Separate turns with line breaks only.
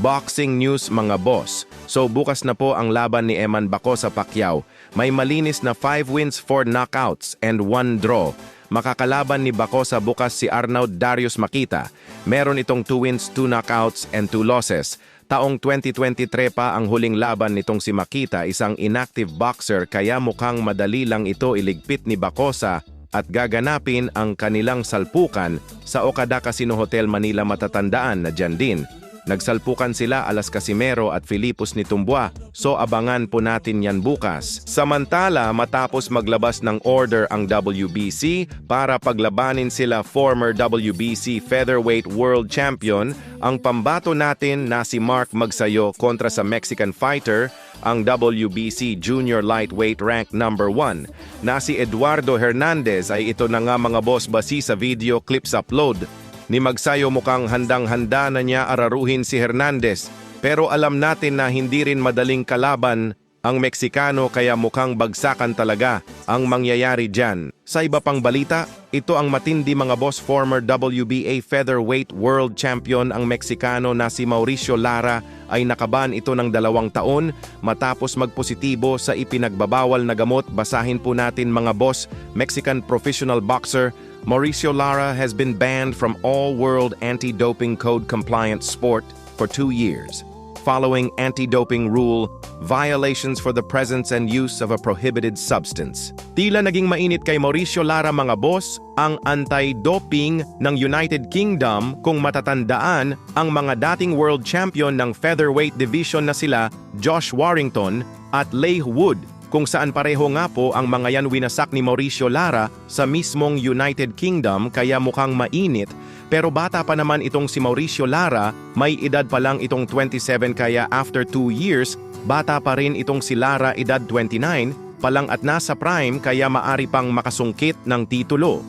Boxing news mga boss. So bukas na po ang laban ni Eman Baco sa Pacquiao. May malinis na 5 wins, 4 knockouts, and 1 draw. Makakalaban ni Baco sa bukas si Arnaud Darius Makita. Meron itong 2 wins, 2 knockouts, and 2 losses. Taong 2023 pa ang huling laban nitong si Makita, isang inactive boxer kaya mukhang madali lang ito iligpit ni Bacosa at gaganapin ang kanilang salpukan sa Okada Casino Hotel Manila. Matatandaan na dyan din. Nagsalpukan sila Alas Casimero at Filipos ni Tumbua, so abangan po natin yan bukas. Samantala, matapos maglabas ng order ang WBC para paglabanin sila former WBC Featherweight World Champion, ang pambato natin na si Mark Magsayo kontra sa Mexican fighter, ang WBC Junior Lightweight Rank number 1 na si Eduardo Hernandez ay ito na nga mga boss basi sa video clips upload ni Magsayo. Mukhang handang-handa na niya araruhin si Hernandez, pero alam natin na hindi rin madaling kalaban ang Meksikano kaya mukhang bagsakan talaga ang mangyayari dyan. Sa iba pang balita, ito ang matindi mga boss, former WBA Featherweight World Champion ang Meksikano na si Mauricio Lara ay nakaban ito ng 2 taon matapos magpositibo sa ipinagbabawal na gamot. Basahin po natin mga boss. Mexican professional boxer Mauricio Lara has been banned from all World Anti-Doping Code compliant sport for 2 years, following anti-doping rule violations for the presence and use of a prohibited substance. Tila naging mainit kay Mauricio Lara mga boss ang anti-doping ng United Kingdom. Kung matatandaan, ang mga dating world champion ng featherweight division na sila Josh Warrington at Leigh Wood, kung saan pareho nga po ang mga yan winasak ni Mauricio Lara sa mismong United Kingdom kaya mukhang mainit. Pero bata pa naman itong si Mauricio Lara, may edad pa lang itong 27 kaya after 2 years, bata pa rin itong si Lara, edad 29 pa lang at nasa prime kaya maari pang makasungkit ng titulo.